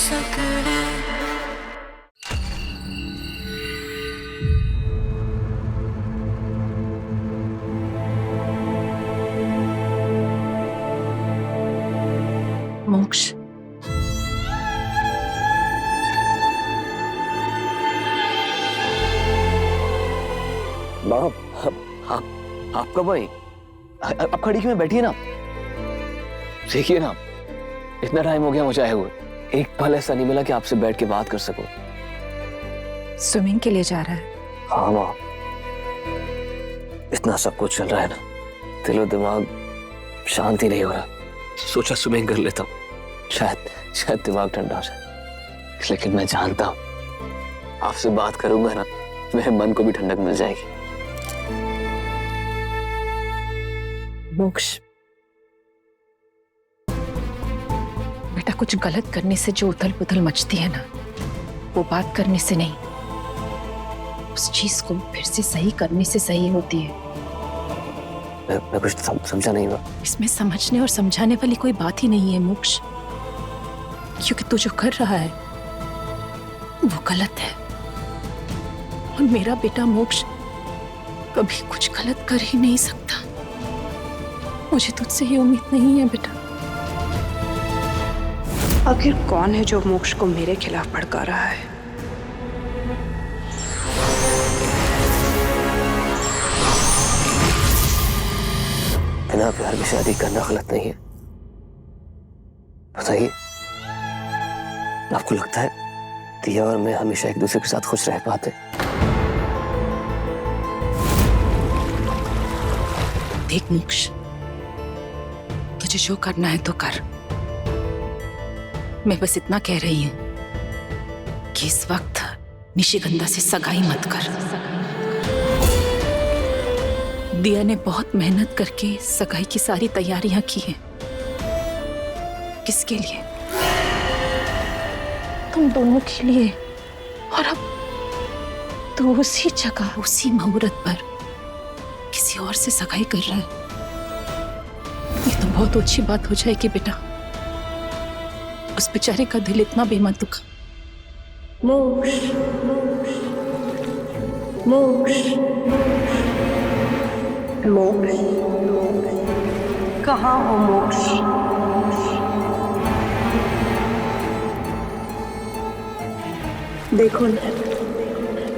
सकड़े। मोक्ष, बाप, आप कब आई? आप खड़ी क्यों बैठी है ना? देखिए ना, इतना टाइम हो गया मुझे आए हुए, एक पल ऐसा नहीं मिला कि आपसे बैठ के बात कर सकूं। स्विमिंग के लिए जा रहा है? हाँ माँ, इतना सब कुछ चल रहा है ना, दिलो दिमाग शांति नहीं हो रहा। सोचा स्विमिंग कर लेता हूँ, शायद दिमाग ठंडा हो जाए। लेकिन मैं जानता हूँ आपसे बात करूंगा ना, मेरे मन को भी ठंडक मिल जाएगी। मोक्ष, बेटा कुछ गलत करने से जो उथल पुथल मचती है ना, वो बात करने से नहीं, उस चीज को फिर से सही करने से सही होती है। मैं कुछ समझा नहीं हुआ। इसमें समझने और समझाने वाली कोई बात ही नहीं है मोक्ष, क्योंकि तू जो कर रहा है वो गलत है, और मेरा बेटा मोक्ष कभी कुछ गलत कर ही नहीं सकता। मुझे तुझसे ये उम्मीद नहीं है बेटा। आखिर कौन है जो मोक्ष को मेरे खिलाफ भड़का रहा है? बिना प्यार की शादी करना गलत नहीं है, बताइए। आपको लगता है दिया और मैं हमेशा एक दूसरे के साथ खुश रह पाते? देख मोक्ष, तुझे जो करना है तो कर। मैं बस इतना कह रही हूं कि इस वक्त निशिगंधा से सगाई मत कर। दिया ने बहुत मेहनत करके सगाई की सारी तैयारियां की हैं। किसके लिए? तुम दोनों के लिए। और अब तू उसी जगह, उसी मुहूर्त पर किसी और से सगाई कर रहा है। ये तो बहुत अच्छी बात हो जाएगी बेटा। उस बेचारे का दिल इतना भी मत दुखा। मोक्ष, मोक्ष, मोक्ष, कहाँ हो मोक्ष? देखो ना,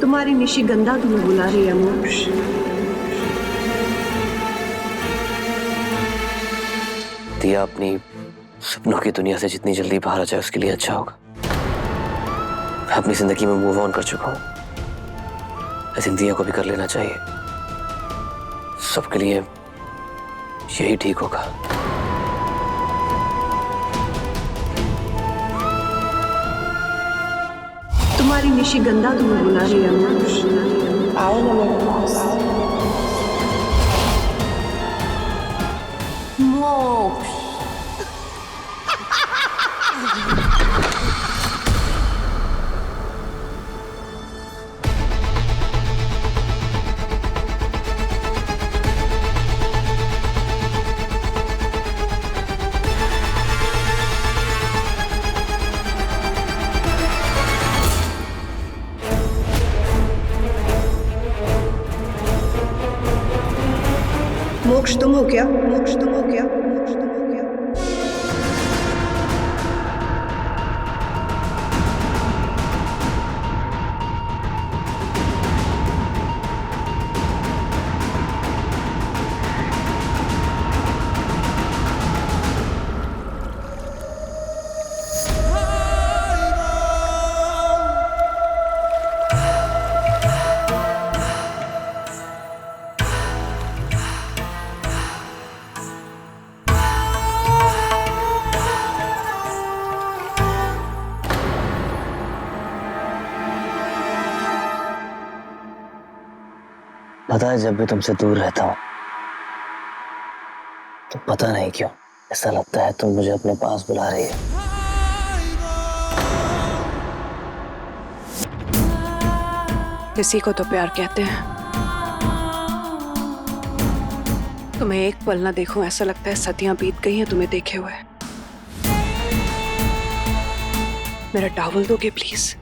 तुम्हारी निशिगंधा तुम्हें बुला रही है मोक्ष। दिया अपनी सपनों की दुनिया से जितनी जल्दी बाहर आ जाए उसके लिए अच्छा होगा। मैं अपनी जिंदगी में मूव ऑन कर चुका हूं, लेकिन दिया को भी कर लेना चाहिए। सबके लिए यही ठीक होगा। तुम्हारी निशिगंधा तुम्हें बुला रही है मोक्ष। आओ ना मेरे पास। मोक्ष, मोक्ष तुम हो क्या? मोक्ष तुम हो क्या? मोक्ष तुम हो क्या? पता है, जब भी तुमसे दूर रहता हूं तो पता नहीं क्यों ऐसा लगता है तुम मुझे अपने पास बुला रही है। इसी को तो प्यार कहते हैं। तुम्हें एक पल ना देखूं ऐसा लगता है सदियां बीत गई हैं तुम्हें देखे हुए। मेरा टॉवल दोगे प्लीज?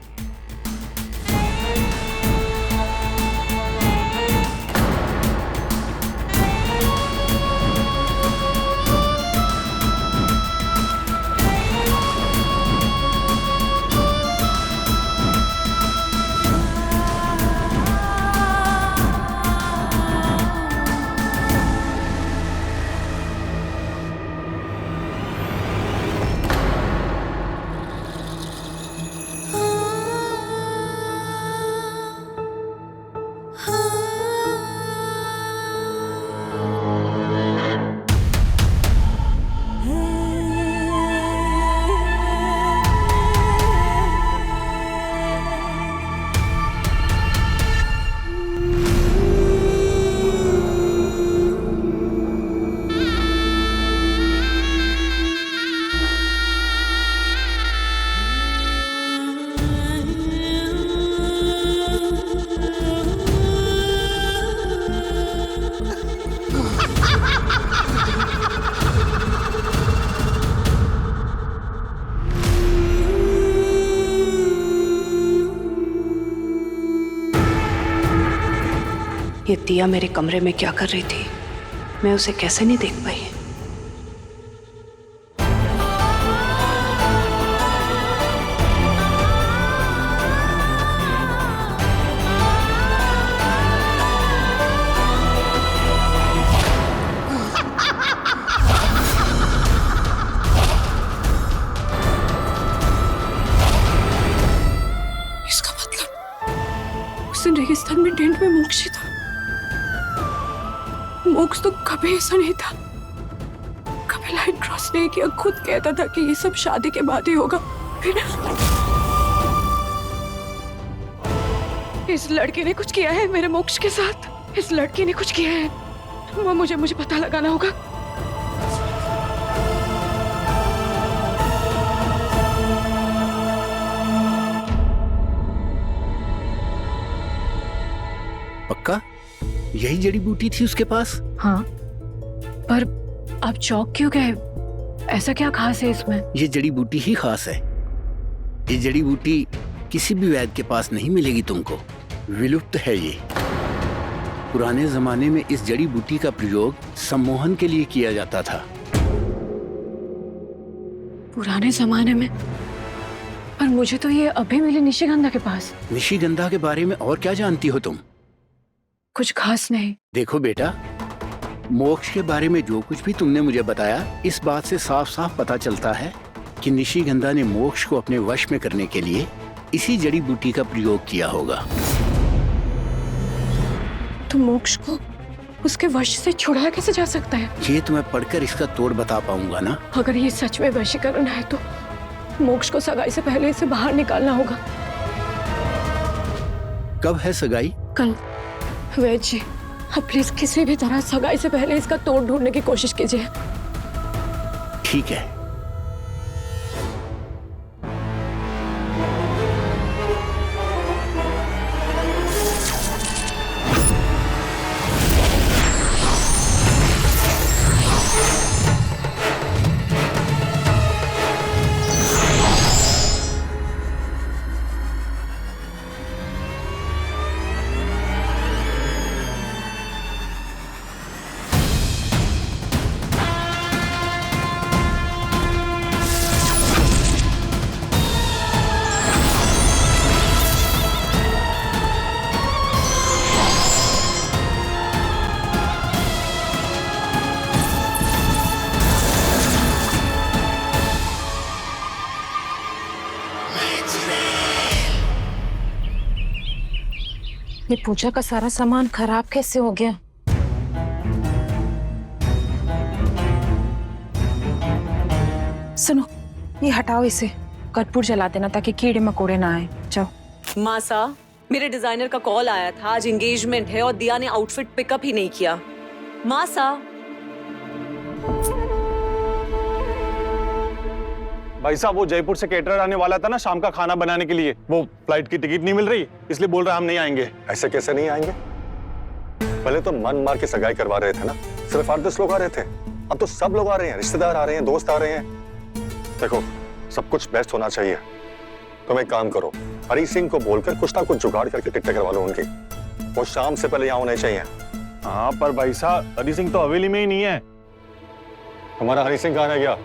ये दिया मेरे कमरे में क्या कर रही थी? मैं उसे कैसे नहीं देख पाई? इसका मतलब उस दिन रेगिस्तान में टेंट में मोक्ष ही था। मोक्ष तो कभी ऐसा नहीं था, कभी लाइन क्रॉस नहीं किया। खुद कहता था कि ये सब शादी के बाद ही होगा। फिर इस लड़के ने कुछ किया है मेरे मोक्ष के साथ। इस लड़की ने कुछ किया है, वो मुझे पता लगाना होगा। पक्का यही जड़ी बूटी थी उसके पास? हाँ, पर आप चौंक क्यों गए? ऐसा क्या खास है इसमें? ये जड़ी बूटी ही खास है। ये जड़ी बूटी किसी भी वैद्य के पास नहीं मिलेगी तुमको, विलुप्त है ये। पुराने जमाने में इस जड़ी बूटी का प्रयोग सम्मोहन के लिए किया जाता था। पुराने जमाने में? पर मुझे तो ये अभी मिली निशिगंधा के पास। निशिगंधा के बारे में और क्या जानती हो तुम? कुछ खास नहीं। देखो बेटा, मोक्ष के बारे में जो कुछ भी तुमने मुझे बताया, इस बात से साफ साफ पता चलता है कि निशिगंधा ने मोक्ष को अपने वश में करने के लिए इसी जड़ी बूटी का प्रयोग किया होगा। तो मोक्ष को उसके वश से छुड़ाया कैसे जा सकता है? ये तुम्हें पढ़कर इसका तोड़ बता पाऊंगा ना। अगर ये सच में वशीकरण है तो मोक्ष को सगाई से पहले इसे बाहर निकालना होगा। कब है सगाई? कल। वैद्य जी, अब प्लीज किसी भी तरह सगाई से पहले इसका तोड़ ढूंढने की कोशिश कीजिए। ठीक है। ये पूजा का सारा सामान खराब कैसे हो गया? सुनो, ये हटाओ इसे, कर्पूर जला देना ताकि कीड़े मकोड़े ना आए। जाओ। मासा, मेरे डिजाइनर का कॉल आया था, आज एंगेजमेंट है और दिया ने आउटफिट पिकअप ही नहीं किया। मासा। भाई साहब, वो जयपुर से केटरर आने वाला था ना शाम का खाना बनाने के लिए, वो फ्लाइट की टिकट नहीं मिल रही, इसलिए बोल रहा हम नहीं आएंगे। ऐसे कैसे नहीं आएंगे? पहले तो मन मार के सगाई करवा रहे थे ना, सिर्फ 8-10 लोग आ रहे थे, अब तो सब लोग आ रहे हैं, रिश्तेदार आ रहे हैं, दोस्त आ रहे हैं। देखो, सब कुछ बेस्ट होना चाहिए, तुम एक काम करो, हरी सिंह को बोलकर कुछ ना कुछ जुगाड़ करके टिकटें करवा लो उनकी। वो शाम से पहले यहाँ होने चाहिए। हाँ पर भाई साहब हरी सिंह तो हवेली में ही नहीं है। हमारा हरी सिंह कहाँ रह गया?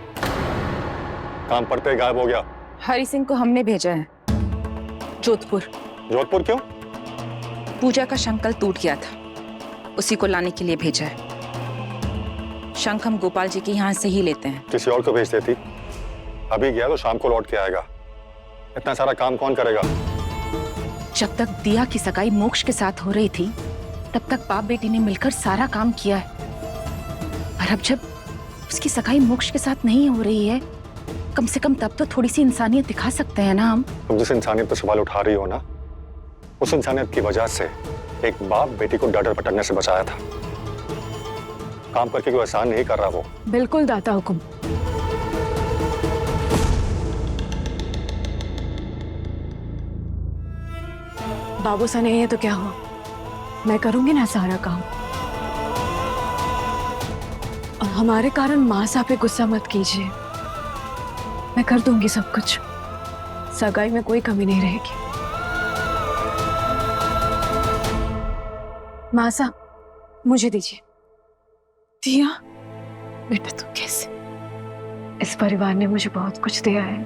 काम पड़ते ही गायब हो गया। हरी सिंह को हमने भेजा है जोधपुर। जोधपुर क्यों? पूजा का शंख कल टूट गया था, उसी को लाने के लिए भेजा है। शंख हम गोपाल जी के यहाँ से ही लेते हैं। किसी और को भेज देती, अभी गया तो शाम को लौट के आएगा। इतना सारा काम कौन करेगा? जब तक दिया की सगाई मोक्ष के साथ हो रही थी तब तक बाप बेटी ने मिलकर सारा काम किया है, और अब जब उसकी सगाई मोक्ष के साथ नहीं हो रही है, कम से कम तब तो थोड़ी सी इंसानियत दिखा सकते हैं ना हम। तुम जिस इंसानियत पर सवाल उठा रही हो ना, उस इंसानियत की वजह से एक बाप बेटी को डर भटकने से बचाया था। काम करके कोई एहसान नहीं कर रहा वो। बिल्कुल दाता हुकुम। बाबू सा नहीं है तो क्या हुआ, मैं करूंगी ना सारा काम। और हमारे कारण माँ साहब पे गुस्सा मत कीजिए, मैं कर दूंगी सब कुछ। सगाई में कोई कमी नहीं रहेगी। माँ साहब मुझे दीजिए। दिया बेटा तू कैसे? इस परिवार ने मुझे बहुत कुछ दिया है,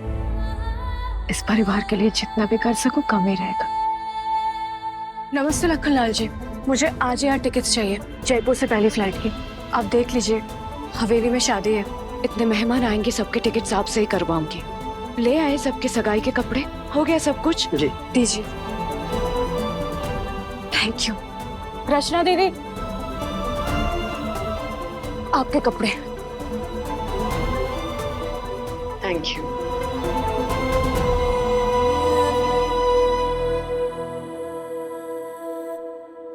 इस परिवार के लिए जितना भी कर सकूं कम ही रहेगा। नमस्ते लखनलाल जी, मुझे आज यहाँ टिकट्स चाहिए जयपुर से पहली फ्लाइट की। आप देख लीजिए, हवेली में शादी है, इतने मेहमान आएंगे, सबके टिकट्स आपसे ही करवाऊंगी। ले आए सबके सगाई के कपड़े? हो गया सब कुछ? जी दीजिए। Thank you. रचना दीदी आपके कपड़े। Thank you.